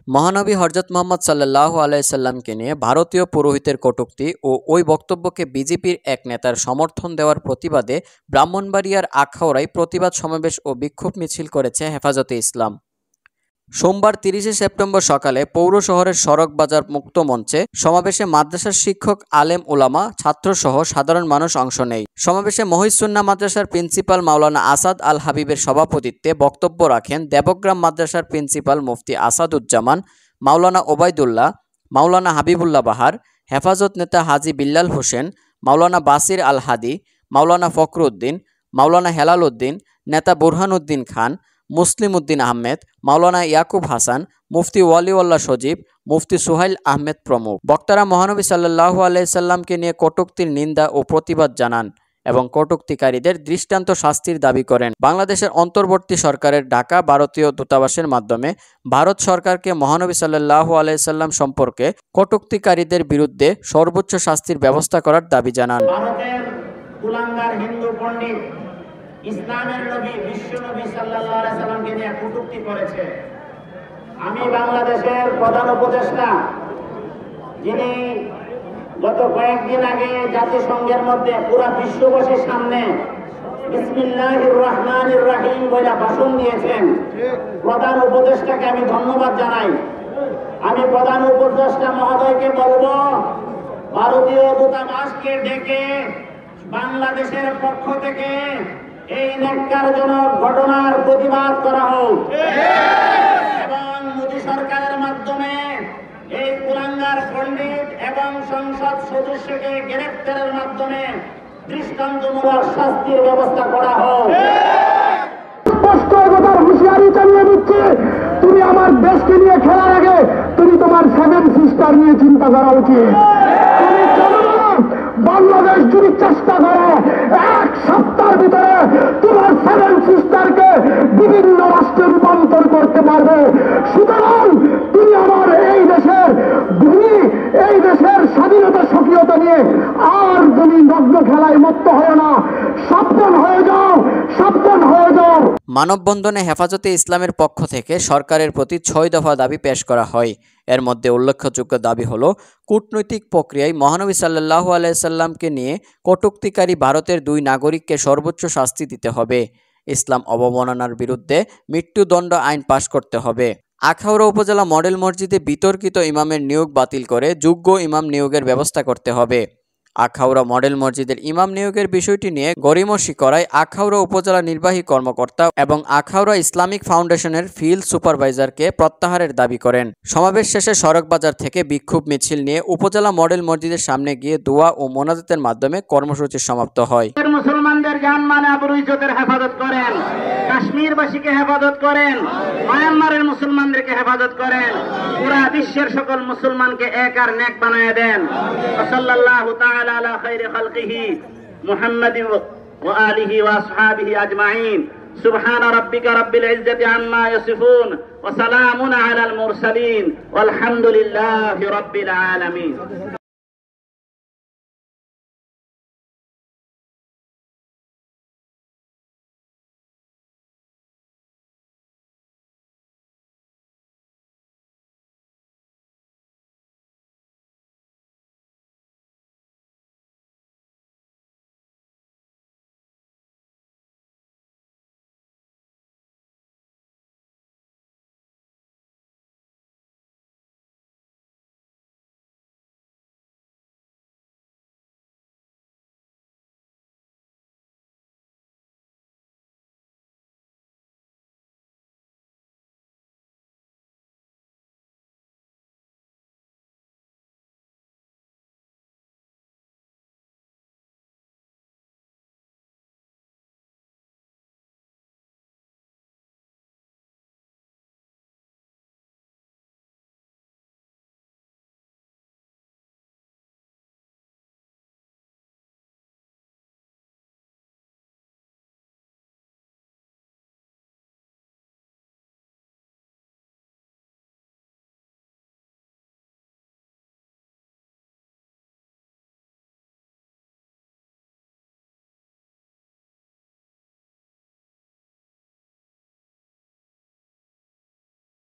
মহানবী হযরত মুহাম্মদ সাল্লাল্লাহু আলাইহি সাল্লামকে নিয়ে ভারতীয় পুরোহিতের কটূক্তি ও ওই বক্তব্যকে বিজেপির এক নেতার সমর্থন দেওয়ার প্রতিবাদে ব্রাহ্মণবাড়িয়ার আখাউড়ায় প্রতিবাদ সমাবেশ ও বিক্ষোভ মিছিল করেছে হেফাজতে ইসলাম। সোমবার ৩০শে সেপ্টেম্বর সকালে পৌর শহরের সড়ক বাজার মুক্ত মঞ্চে সমাবেশে মাদ্রাসার শিক্ষক, আলেম ওলামা, ছাত্রসহ সাধারণ মানুষ অংশ নেয়। সমাবেশে মহিউস-সুন্নাহ মাদ্রাসার প্রিন্সিপাল মাওলানা আসাদ আল হাবিবের সভাপতিত্বে বক্তব্য রাখেন দেবগ্রাম মাদ্রাসার প্রিন্সিপাল মুফতি আসাদুজ্জামান, মাওলানা ওবায়দুল্লাহ, মাওলানা হাবিবুল্লাহ বাহার, হেফাজত নেতা হাজী বিল্লাল হোসেন, মাওলানা বাসির আল হাদি, মাওলানা ফখরুদ্দিন, মাওলানা হেলাল উদ্দিন, নেতা বুরহানুদ্দিন খান, মুসলিম উদ্দিন আহমেদ, মাওলানা ইয়াকুব হাসান, মুফতি ওয়ালিউল্লাহ সজীব, মুফতি সুহাইল আহমেদ প্রমুখ। বক্তারা মহানবী সাল্লাল্লাহু আলাইহি সাল্লামকে নিয়ে কটূক্তির নিন্দা ও প্রতিবাদ জানান এবং কটূক্তিকারীদের দৃষ্টান্ত শাস্তির দাবি করেন। বাংলাদেশের অন্তর্বর্তী সরকারের ঢাকা ভারতীয় দূতাবাসের মাধ্যমে ভারত সরকারকে মহানবী সাল্লাল্লাহু আলাইহি সাল্লাম সম্পর্কে কটূক্তিকারীদের বিরুদ্ধে সর্বোচ্চ শাস্তির ব্যবস্থা করার দাবি জানান। ভারতের কুলাঙ্গার হিন্দু পণ্ডিত ইসলামের নবী বিশ্ব নবী সাল্লাল্লাহু আলাইহি সাল্লামকে নিয়ে কটূক্তি করেছে। আমি বাংলাদেশের প্রধান উপদেষ্টা, যিনি গত কয়েকদিন আগে জাতিসংঘের মধ্যে পুরা বিশ্ববাসীর সামনে বিসমিল্লাহির রহমানির রহিম বলে ভাষণ দিয়েছেন, প্রধান উপদেষ্টাকে আমি ধন্যবাদ জানাই। আমি প্রধান উপদেষ্টা মহোদয়কে বলবো, ভারতীয় দূতাবাসকে ডেকে বাংলাদেশের পক্ষ থেকে এই ন্যাক্কারজনক ঘটনার প্রতিবাদ করা হোক এবং মোদী সরকারের মাধ্যমে এই কুলাঙ্গার পণ্ডিত এবং সংসদ সদস্যকে গ্রেফতারের মাধ্যমে দৃষ্টান্তমূলক শাস্তির ব্যবস্থা করা হোক। স্পষ্ট একতার হুঁশিয়ারি চালিয়ে দিচ্ছে, তুমি আমার দেশকে নিয়ে খেলার আগে তুমি তোমার 7 সিস্টার নিয়ে চিন্তা করা উচিত। বাংলাদেশ যদি চেষ্টা করে এক সপ্তাহের ভিতরে তোমার 7 সিস্টারকে বিভিন্ন রাষ্ট্রে রূপান্তর করতে পারবে। সুতরাং তুমি আমার এই দেশের ভূমি, এই দেশের স্বাধীনতা স্বকীয়তা নিয়ে আর তুমি নগ্ন খেলায় মত্ত হও না, সাবধান হয়ে যাও, সাবধান হয়ে যাও। মানববন্ধনে হেফাজতে ইসলামের পক্ষ থেকে সরকারের প্রতি 6 দফা দাবি পেশ করা হয়। এর মধ্যে উল্লেখযোগ্য দাবি হলো, কূটনৈতিক প্রক্রিয়ায় মহানবী সাল্লাল্লাহু আলাইহি সাল্লামকে নিয়ে কটূক্তিকারী ভারতের 2 নাগরিককে সর্বোচ্চ শাস্তি দিতে হবে, ইসলাম অবমাননার বিরুদ্ধে মৃত্যুদণ্ড আইন পাশ করতে হবে, আখাউড়া উপজেলা মডেল মসজিদে বিতর্কিত ইমামের নিয়োগ বাতিল করে যোগ্য ইমাম নিয়োগের ব্যবস্থা করতে হবে। আখাউড়া মডেল মসজিদের ইমাম নিয়োগের বিষয়টি নিয়ে গড়িমসি করায় আখাউড়া উপজেলা নির্বাহী কর্মকর্তা এবং আখাউড়া ইসলামিক ফাউন্ডেশনের ফিল্ড সুপারভাইজারকে প্রত্যাহারের দাবি করেন। সমাবেশ শেষে সড়ক বাজার থেকে বিক্ষোভ মিছিল নিয়ে উপজেলা মডেল মসজিদের সামনে গিয়ে দোয়া ও মোনাজাতের মাধ্যমে কর্মসূচি সমাপ্ত হয়। মুসলমানদের জান মাল আবরু ইজ্জতের হেফাজত করেন, কাশ্মীরবাসীকে হেফাজত করেন, মায়ানমারের মুসলমানদেরকে হেফাজত করেন, পুরা বিশ্বের সকল মুসলমানকে এক আর নেক বানায় দেন। সাল্লাল্লাহু তাআলা আলা খায়রি খালকিহি মুহাম্মাদিন ওয়া আলিহি ওয়া আসহাবিহি আজমাইন। সুবহানা রাব্বিকা রাব্বিল ইজ্জাতি আম্মা ইয়াসিফুন ওয়া সালামুন আলাল মুরসালিন ওয়ালহামদুলিল্লাহি রাব্বিল আলামিন।